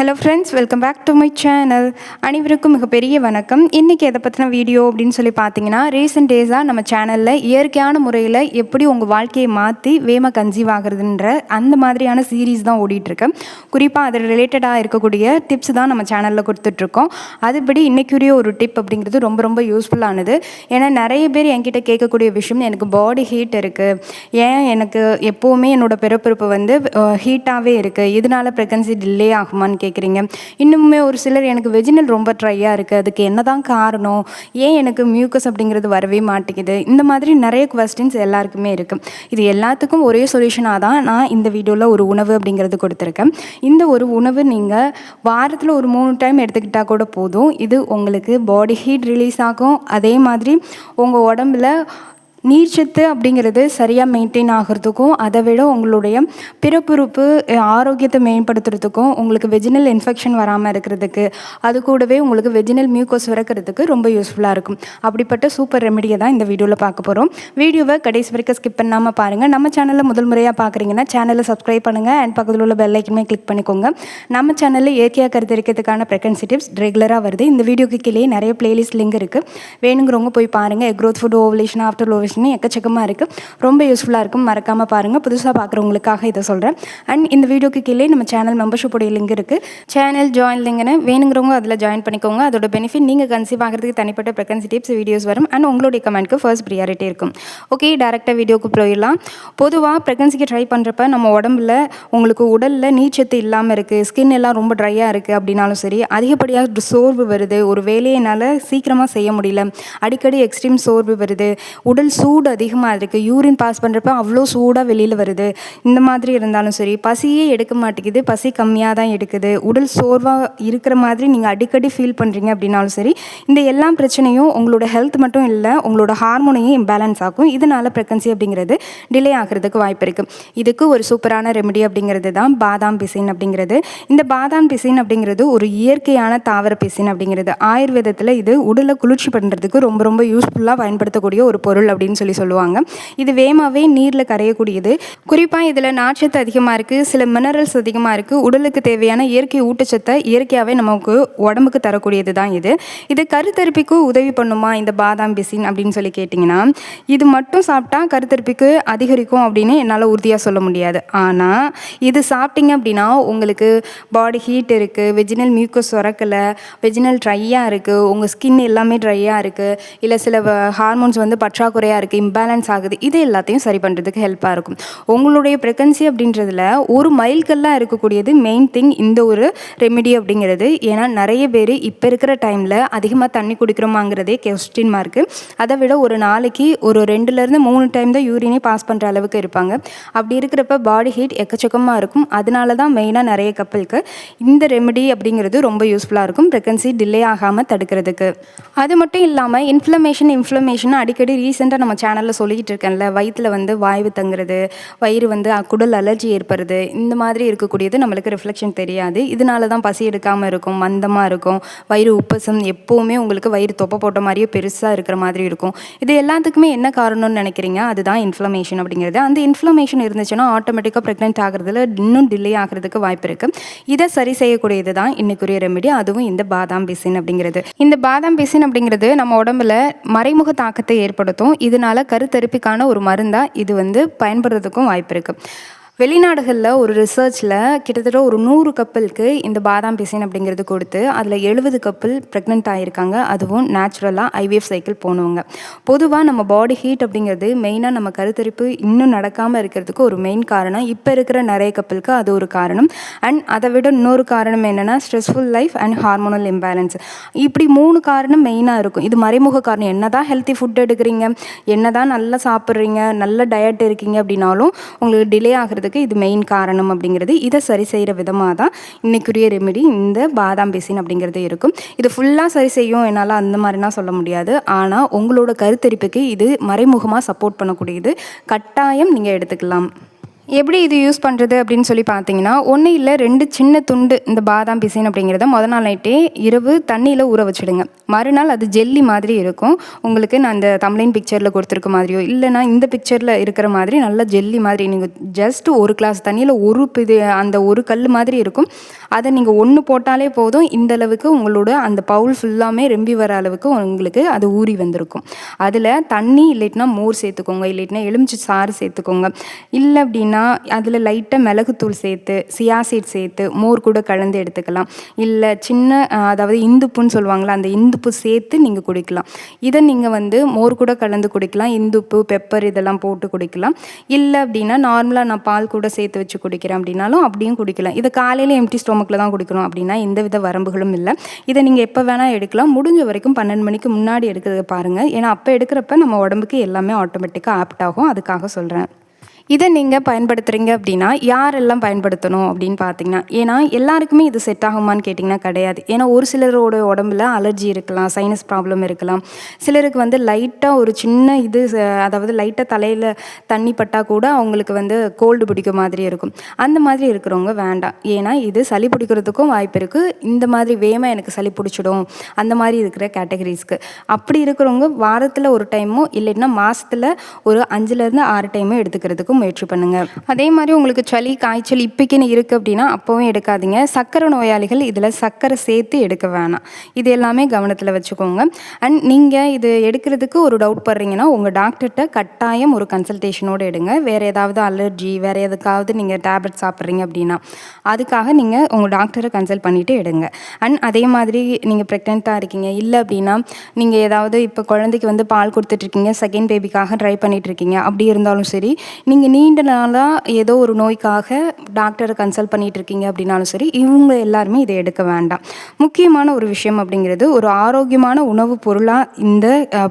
Hello friends, welcome back to my channel. அனைவருக்கும் மிகப்பெரிய வணக்கம். இன்றைக்கி எதை பற்றின வீடியோ அப்படின்னு சொல்லி பார்த்தீங்கன்னா, ரீசெண்ட் டேஸாக நம்ம சேனலில் இயற்கையான முறையில் எப்படி உங்கள் வாழ்க்கையை மாற்றி வேகமாக கன்சீவ் ஆகுறதுன்ற அந்த மாதிரியான சீரீஸ் தான் ஓடிட்டுருக்கு. குறிப்பாக அது ரிலேட்டடாக இருக்கக்கூடிய டிப்ஸ் தான் நம்ம சேனலில் கொடுத்துட்ருக்கோம். அதுபடி இன்றைக்குரிய ஒரு டிப் அப்படிங்கிறது ரொம்ப ரொம்ப யூஸ்ஃபுல்லானது. ஏன்னா நிறைய பேர் என்கிட்ட கேட்கக்கூடிய விஷயம், எனக்கு பாடி ஹீட் இருக்குது, ஏன் எனக்கு எப்போவுமே என்னோடய பிறப்பிறப்பு வந்து ஹீட்டாகவே இருக்குது, இதனால் ப்ரெக்னன்சி டிலே ஆகுமான்னு கேட்குறீங்க. இன்னுமே ஒரு சிலர் எனக்கு வெஜினல் ரொம்ப ட்ரையாக இருக்குது, அதுக்கு என்ன தான் காரணம், ஏன் எனக்கு மியூக்கஸ் அப்படிங்கிறது வரவே மாட்டேங்குது, இந்த மாதிரி நிறைய குவஸ்டின்ஸ் எல்லாருக்குமே இருக்குது. இது எல்லாத்துக்கும் ஒரே சொல்யூஷனாக தான் நான் இந்த வீடியோவில் ஒரு உணவு அப்படிங்கிறது கொடுத்துருக்கேன். இந்த ஒரு உணவு நீங்கள் வாரத்தில் ஒரு 3 டைம் எடுத்துக்கிட்டால் கூட போதும். இது உங்களுக்கு பாடி ஹீட் ரிலீஸ் ஆகும், அதே மாதிரி உங்கள் உடம்புல நீர்ச்சத்து அப்படிங்கிறது சரியாக மெயின்டைன் ஆகிறதுக்கும், அதை விட உங்களுடைய பிறப்புறுப்பு ஆரோக்கியத்தை மேம்படுத்துறதுக்கும், உங்களுக்கு வெஜினல் இன்ஃபெக்ஷன் வராமல் இருக்கிறதுக்கு, அது கூடவே உங்களுக்கு வெஜினல் மியூக்கோஸ் சுரக்கிறதுக்கு ரொம்ப யூஸ்ஃபுல்லாக இருக்கும். அப்படிப்பட்ட சூப்பர் ரெமெடியை தான் இந்த வீடியோவில் பார்க்க போகிறோம். வீடியோவை கடைசி வரைக்கும் ஸ்கிப் பண்ணாமல் பாருங்கள். நம்ம சேனலில் முதல் முறையாக பார்க்குறீங்கன்னா சேனலை சப்ஸ்கிரைப் பண்ணுங்கள் அண்ட் பக்கத்தில் உள்ள பெல் ஐக்கனுமே கிளிக் பண்ணிக்கோங்க. நம்ம சேனலில் இயற்கையாக கருத்தரிக்கிறதுக்கான ப்ரெக்னன்சி டிப்ஸ் ரெகுலராக வருது. இந்த வீடியோக்கு கீழே நிறைய பிளேலிஸ்ட் லிங்க் இருக்குது, வேணுங்கிறவங்க போய் பாருங்கள். Growth food, ovulation, after ovulation எக்கச்சக்கமாக இருக்குது, ரொம்ப யூஸ்ஃபுல்லாக இருக்கும். மறக்காமல் பாருங்கள். புதுசாக பார்க்குறவங்களுக்காக இதை சொல்கிறேன். அண்ட் இந்த வீடியோக்கு கீழே நம்ம சேனல் மெம்பர்ஷிப் உடைய லிங்க் இருக்குது, சேனல் ஜாயின் லிங்க்னு, வேணுங்கிறவங்க அதில் ஜாயின் பண்ணிக்கோங்க. அதோட பெனிஃபிட் நீங்கள் கன்சீவ் ஆகிறதுக்கு தனிப்பட்ட ப்ரெக்னன்சி டிப்ஸ் வீடியோஸ் வரும் அண்ட் உங்களுடைய கமெண்ட்க்கு ஃபர்ஸ்ட் ப்ரியாரிட்டி இருக்கும். ஓகே, டேரெக்டாக வீடியோக்கு போயிடலாம். பொதுவாக ப்ரெக்னன்சிக்கு ட்ரை பண்ணுறப்ப நம்ம உடம்புல உங்களுக்கு உடலில் நீர்ச்சத்து இல்லாமல் இருக்குது, ஸ்கின் எல்லாம் ரொம்ப ட்ரையாக இருக்குது அப்படின்னாலும் சரி, அதிகப்படியாக சோர்வு வருது, ஒரு வேலையை என்னால் சீக்கிரமாக செய்ய முடியல, அடிக்கடி எக்ஸ்ட்ரீம் சோர்வு வருது, உடல் சூடு அதிகமாக இருக்குது, யூரின் பாஸ் பண்ணுறப்ப அவ்வளோ சூடாக வெளியில் வருது, இந்த மாதிரி இருந்தாலும் சரி, பசியே எடுக்க மாட்டேங்குது, பசி கம்மியாக தான் எடுக்குது, உடல் சோர்வாக இருக்கிற மாதிரி நீங்கள் அடிக்கடி ஃபீல் பண்ணுறீங்க அப்படின்னாலும் சரி, இந்த எல்லா பிரச்சனையும் உங்களோட ஹெல்த் மட்டும் இல்லை, உங்களோட ஹார்மோனையும் இம்பேலன்ஸ் ஆகும். இதனால் ப்ரெக்னன்சி அப்படிங்கிறது டிலே ஆகிறதுக்கு வாய்ப்பு இருக்குது. இதுக்கு ஒரு சூப்பரான ரெமெடி அப்படிங்கிறது தான் பாதாம் பிசின் அப்படிங்கிறது. இந்த பாதாம் பிசின் அப்படிங்கிறது ஒரு இயற்கையான தாவர பிசின் அப்படிங்கிறது. ஆயுர்வேதத்தில் இது உடலை குளிர்ச்சி பண்ணுறதுக்கு ரொம்ப ரொம்ப யூஸ்ஃபுல்லாக பயன்படுத்தக்கூடிய ஒரு பொருள் அப்படின்னு சொல்லுவாங்க. இது வேகமாகவே நீரில் கரையக்கூடியது. குறிப்பாக இதில் நார்ச்சத்து அதிகமாக இருக்குது, சில மினரல்ஸ் அதிகமாக இருக்குது, உடலுக்கு தேவையான இயற்கை ஊட்டச்சத்தை இயற்கையாகவே நமக்கு உடம்புக்கு தரக்கூடியது தான் இது. இது கருத்தரிப்புக்கு உதவி பண்ணுமா இந்த பாதாம் பிசின் அப்படின்னு சொல்லி கேட்டிங்கன்னா, இது மட்டும் சாப்பிட்டா கருத்தரிப்புக்கு அதிகரிக்கும் அப்படின்னு என்னால் உறுதியாக சொல்ல முடியாது. ஆனால் இது சாப்பிட்டீங்க அப்படின்னா உங்களுக்கு பாடி ஹீட் இருக்குது, வெஜினல் மியூக்கஸ் சுரக்கலை, வெஜினல் ட்ரையாக இருக்குது, உங்கள் ஸ்கின் எல்லாமே ட்ரையாக இருக்குது, இல்லை சில ஹார்மோன்ஸ் வந்து பற்றாக்குறையாக இருக்குது, இம்பேலன்ஸ் ஆகுது, இது எல்லாத்தையும் சரி பண்ணுறதுக்கு ஹெல்ப்பாக இருக்கும். உங்களுடைய ப்ரெக்னன்சி அப்படின்றதுல ஒரு மைல்கல்லாக இருக்கக்கூடியது மெயின் திங் இந்த ஒரு ரெமெடி அப்படிங்கிறது. ஏன்னா நிறைய பேர் இப்போ இருக்கிற டைமில் அதிகமாக தண்ணி குடிக்கிறோமாங்கிறதே கொஸ்டின் மார்க்கு. அதை விட ஒரு நாளைக்கு ஒரு 2-3 டைம் தான் யூரினே பாஸ் பண்ணுற அளவுக்கு இருப்பாங்க. அப்படி இருக்கிறப்ப பாடி ஹீட் எக்கச்சக்கமாக இருக்கும். அதனால தான் மெயினாக நிறைய கப்பலுக்கு இந்த ரெமெடி அப்படிங்கிறது ரொம்ப யூஸ்ஃபுல்லாக இருக்கும், ப்ரெக்னன்சி டிலே ஆகாமல் தடுக்கிறதுக்கு. அது மட்டும் இல்லாமல் இன்ஃப்ளமேஷன் அடிக்கடி ரீசெண்டாக நம்ம சேனலில் சொல்லிக்கிட்டு இருக்கேன்ல, வயிற்றில் வந்து வாய்வு தங்குறது, வயிறு வந்து குடல் அலர்ஜி ஏற்படுறது, இந்த மாதிரி இருக்கக்கூடியது நம்மளுக்கு ரிஃப்ளெக்ஷன் தெரியாது. இதனால தான் பசி எடுக்காமல் இருக்கும், மந்தமாக இருக்கும், வயிறு உப்பசம், எப்போவுமே உங்களுக்கு வயிறு தொப்பை போட்ட மாதிரியே பெருசாக இருக்கிற மாதிரி இருக்கும். இது எல்லாத்துக்குமே என்ன காரணம்னு நினைக்கிறீங்க? அதுதான் இன்ஃப்ளமேஷன் அப்படிங்கிறது. அந்த இன்ஃப்ளமேஷன் இருந்துச்சுன்னா ஆட்டோமேட்டிக்காக ப்ரெக்னென்ட் ஆகிறதுல இன்னும் டிலே ஆகிறதுக்கு வாய்ப்பு இருக்குது. இதை சரி செய்யக்கூடியது தான் இன்னைக்குரிய ரெமெடி, அதுவும் இந்த பாதாம் பிசின் அப்படிங்கிறது. இந்த பாதாம் பிசின் அப்படிங்கிறது நம்ம உடம்புல மறைமுக தாக்கத்தை ஏற்படுத்தும். இதனால கருத்தரிப்புக்கான ஒரு மருந்தாக இது வந்து பயன்படுறதுக்கும் வாய்ப்பு இருக்குது. வெளிநாடுகளில் ஒரு ரிசர்ச்சில் கிட்டத்தட்ட ஒரு 100 கப்பலுக்கு இந்த பாதாம் பிசின் அப்படிங்கிறது கொடுத்து அதில் 70 கப்பல் ப்ரெக்னென்ட் ஆகியிருக்காங்க. அதுவும் நேச்சுரலாக ஐவிஎஃப் சைக்கிள் போனவங்க. பொதுவாக நம்ம பாடி ஹீட் அப்படிங்கிறது மெயினாக நம்ம கருத்தரிப்பு இன்னும் நடக்காமல் இருக்கிறதுக்கு ஒரு மெயின் காரணம். இப்போ இருக்கிற நிறைய கப்பலுக்கு அது ஒரு காரணம். அண்ட் அதை விட இன்னொரு காரணம் என்னென்னா stressful life and hormonal imbalance. இப்படி 3 காரணம் மெயினாக இருக்கும். இது மறைமுக காரணம். என்ன தான் ஹெல்த்தி ஃபுட் எடுக்கிறீங்க, என்ன தான் நல்லா சாப்பிட்றீங்க, நல்ல டயட் இருக்கீங்க அப்படின்னாலும் உங்களுக்கு டிலே ஆகிறது இது மெயின் காரணம் அப்படிங்கிறது. இதை சரி செய்கிற விதமாக தான் இன்னைக்குரிய ரெமெடி இந்த பாதாம் பிசின் அப்படிங்கிறது இருக்கும். இது ஃபுல்லாக சரி செய்யும் என்னால் அந்த மாதிரிலாம் சொல்ல முடியாது. ஆனால் உங்களோட கருத்தரிப்புக்கு இது மறைமுகமாக சப்போர்ட் பண்ணக்கூடியது. கட்டாயம் நீங்கள் எடுத்துக்கலாம். எப்படி இது யூஸ் பண்ணுறது அப்படின்னு சொல்லி பார்த்தீங்கன்னா, ஒன்றும் இல்லை 2 சின்ன துண்டு இந்த பாதாம் பிசின் அப்படிங்கிறத நாள் நைட்டே இரவு தண்ணியில் ஊற வச்சுடுங்க. மறுநாள் அது ஜெல்லி மாதிரி இருக்கும். உங்களுக்கு நான் அந்த தம்ப்லைன் பிக்சரில் கொடுத்துருக்க மாதிரியோ, இல்லைனா இந்த பிக்சரில் இருக்கிற மாதிரி நல்ல ஜெல்லி மாதிரி நீங்கள் ஜஸ்ட் 1 கிளாஸ் தண்ணியில் அந்த ஒரு கல் மாதிரி இருக்கும். அதை நீங்கள் 1 போட்டாலே போதும். இந்த அளவுக்கு உங்களோட அந்த பவுல் ஃபுல்லாமே ரெம்பி வர அளவுக்கு உங்களுக்கு அது ஊறி வந்திருக்கும். அதில் தண்ணி இல்லாட்டினா மோர் சேர்த்துக்கோங்க, இல்லாட்டினா எலுமிச்சை சாறு சேர்த்துக்கோங்க. இல்லை அப்படின்னா அதில் லைட்டாக மிளகுத்தூள் சேர்த்து, சியா சீட் சேர்த்து மோர் கூட கலந்து எடுத்துக்கலாம். இல்லை சின்ன அதாவது இந்துப்புன்னு சொல்லுவாங்களா, அந்த இந்துப்பு சேர்த்து நீங்கள் குடிக்கலாம். இதை நீங்கள் மோர் கூட கலந்து குடிக்கலாம். இந்துப்பு, பெப்பர் இதெல்லாம் போட்டு குடிக்கலாம். இல்லை அப்படின்னா நார்மலாக நான் பால் கூட சேர்த்து வச்சு குடிக்கிறேன் அப்படின்னாலும் அப்படியும் குடிக்கலாம். இதை காலையில் எம்டி ஸ்டொமக்கில் தான் குடிக்கணும் அப்படின்னா எந்தவித வரம்புகளும் இல்லை. இதை நீங்கள் எப்போ வேணால் எடுக்கலாம். முடிஞ்ச வரைக்கும் 12 மணிக்கு முன்னாடி எடுக்கிறத பாருங்கள். ஏன்னா அப்போ எடுக்கிறப்ப நம்ம உடம்புக்கு எல்லாமே ஆட்டோமேட்டிக்காக ஆப்ட் ஆகும். அதுக்காக சொல்கிறேன். இதை நீங்கள் பயன்படுத்துகிறீங்க அப்படின்னா யாரெல்லாம் பயன்படுத்தணும் அப்படின்னு பார்த்தீங்கன்னா, ஏன்னா எல்லாருக்குமே இது செட் ஆகுமான்னு கேட்டிங்கன்னா கிடையாது. ஏன்னா ஒரு சிலரோட உடம்புல அலர்ஜி இருக்கலாம், சைனஸ் ப்ராப்ளம் இருக்கலாம். சிலருக்கு லைட்டாக ஒரு சின்ன அதாவது லைட்டாக தலையில் தண்ணி பட்டால் கூட அவங்களுக்கு கோல்டு பிடிக்க மாதிரி இருக்கும். அந்த மாதிரி இருக்கிறவங்க வேண்டாம். ஏன்னா இது சளி பிடிக்கிறதுக்கும் வாய்ப்பு இருக்குது. இந்த மாதிரி வேகமாக எனக்கு சளி பிடிச்சிடும் அந்த மாதிரி இருக்கிற கேட்டகரிஸ்க்கு. அப்படி இருக்கிறவங்க வாரத்தில் ஒரு டைமோ இல்லைன்னா மாதத்தில் ஒரு 5லேருந்து 6 டைமோ எடுத்துக்கிறதுக்கு முயற்சி பண்ணுங்கள். அதே மாதிரி உங்களுக்கு சளி காய்ச்சல் இப்போக்கின்னு இருக்குது அப்படின்னா அப்போவும் எடுக்காதீங்க. சர்க்கரை நோயாளிகள் இதில் சர்க்கரை சேர்த்து எடுக்க வேணாம். இது எல்லாமே கவனத்தில் வச்சுக்கோங்க. அண்ட் நீங்கள் இது எடுக்கிறதுக்கு ஒரு டவுட் படுறீங்கன்னா உங்கள் டாக்டர்கிட்ட கட்டாயம் ஒரு கன்சல்டேஷனோடு எடுங்க. வேறு ஏதாவது அலர்ஜி, வேறு எதுக்காவது நீங்கள் டேப்லெட் சாப்பிட்றீங்க அப்படின்னா அதுக்காக நீங்கள் உங்கள் டாக்டரை கன்சல்ட் பண்ணிவிட்டு எடுங்க. அண்ட் அதே மாதிரி நீங்கள் ப்ரெக்னெண்ட்டாக இருக்கீங்க, இல்லை அப்படின்னா நீங்கள் ஏதாவது இப்போ குழந்தைக்கு பால் கொடுத்துட்ருக்கீங்க, செகண்ட் பேபிக்காக ட்ரை பண்ணிகிட்ருக்கீங்க, அப்படி இருந்தாலும் சரி, நீங்கள் நீண்ட நாளாக ஏதோ ஒரு நோய்க்காக டாக்டரை கன்சல்ட் பண்ணிகிட்டு இருக்கீங்க அப்படின்னாலும் சரி, இவங்க எல்லாருமே இதை எடுக்க வேண்டாம். முக்கியமான ஒரு விஷயம் அப்படிங்கிறது, ஒரு ஆரோக்கியமான உணவு பொருளாக இந்த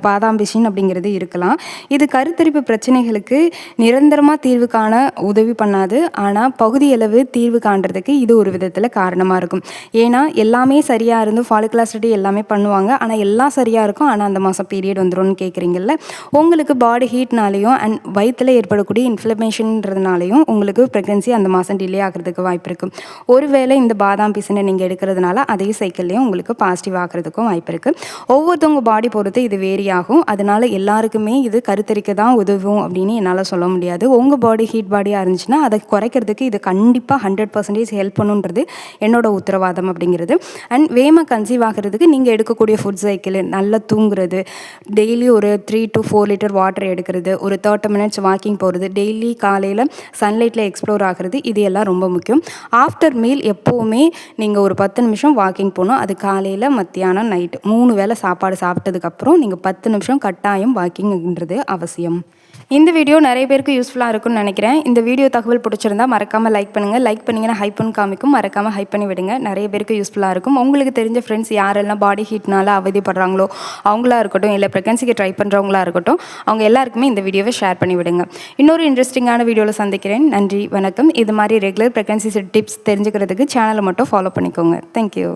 பாதாம் பிசின் அப்படிங்கிறது இருக்கலாம். இது கருத்தரிப்பு பிரச்சனைகளுக்கு நிரந்தரமாக தீர்வு காண உதவி பண்ணாது. ஆனால் பகுதியளவு தீர்வு காண்றதுக்கு இது ஒரு விதத்தில் காரணமாக இருக்கும். ஏன்னா எல்லாமே சரியாக இருந்து ஃபாலிகுலர் ஸ்டடி எல்லாமே பண்ணுவாங்க. ஆனால் எல்லாம் சரியாக இருக்கும். ஆனால் அந்த மாதம் பீரியட் வந்துடும்னு கேட்குறீங்கல்ல, உங்களுக்கு பாடி ஹீட்னாலேயும் அண்ட் வயிற்றில் ஏற்படக்கூடிய இன்ஃப்ளமேஷன்றதுனாலையும் உங்களுக்கு ப்ரெக்னன்சி அந்த மாதம் டிலே ஆகிறதுக்கு வாய்ப்பு இருக்குது. ஒருவேளை இந்த பாதாம் பிசினை நீங்கள் எடுக்கிறதுனால அதே சைக்கிள்லேயும் உங்களுக்கு பாசிட்டிவ் ஆகிறதுக்கும் வாய்ப்பு இருக்குது. ஒவ்வொருத்தவங்க பாடி பொறுத்து இது வேரி ஆகும். அதனால் எல்லாருக்குமே இது கருத்தரிக்க தான் உதவும் அப்படின்னு என்னால் சொல்ல முடியாது. உங்கள் பாடி ஹீட் பாடியாக இருந்துச்சுன்னா அதை குறைக்கிறதுக்கு இது கண்டிப்பாக 100% ஹெல்ப் பண்ணுன்றது என்னோட உத்தரவாதம் அப்படிங்கிறது. அண்ட் வேகமாக கன்சீவ் ஆகிறதுக்கு நீங்கள் எடுக்கக்கூடிய ஃபுட் சைக்கிள், நல்லா தூங்குறது, டெய்லி ஒரு 3 to 4 லிட்டர் வாட்டர் எடுக்கிறது, ஒரு 30 மினிட்ஸ் வாக்கிங் போகிறது, டெய்லி காலையில் சன்லைட்டில் எக்ஸ்ப்ளோர் ஆகிறது, இது எல்லாம் ரொம்ப முக்கியம். ஆஃப்டர் மீல் எப்போவுமே நீங்கள் ஒரு 10 நிமிஷம் வாக்கிங் போகணும். அது காலையில், மத்தியானம், நைட்டு 3 வேளை சாப்பாடு சாப்பிட்டதுக்கப்புறம் நீங்கள் 10 நிமிஷம் கட்டாயம் வாக்கிங்ன்றது அவசியம். இந்த வீடியோ நிறைய பேருக்கு யூஸ்ஃபுல்லாக இருக்கும்னு நினைக்கிறேன். இந்த வீடியோ தகவல் பிடிச்சிருந்தா மறக்காமல் லைக் பண்ணுங்கள். லைக் பண்ணிங்கன்னா ஹைப்புன்னு காமிக்கும். மறக்காமல் ஹைப் பண்ணி விடுங்க. நிறைய பேருக்கு யூஸ்ஃபுல்லாக இருக்கும். உங்களுக்கு தெரிஞ்ச ஃப்ரெண்ட்ஸ் யாரெல்லாம் பாடி ஹீட்னால அவதிப்படுறாங்களோ அவங்களா இருக்கட்டும், இல்லை ப்ரெக்னன்சிக்கு ட்ரை பண்ணுறவங்களா இருக்கட்டும், அவங்க எல்லாருக்குமே இந்த வீடியோவை ஷேர் பண்ணி விடுங்க. இன்னொரு இன்ட்ரெஸ்டிங்கான வீடியோவில் சந்திக்கிறேன். நன்றி, வணக்கம். இது மாதிரி ரெகுலர் ப்ரெக்னன்சி டிப்ஸ் தெரிஞ்சுக்கிறதுக்கு சேனலை மட்டும் ஃபாலோ பண்ணிக்கோங்க. தேங்க்யூ.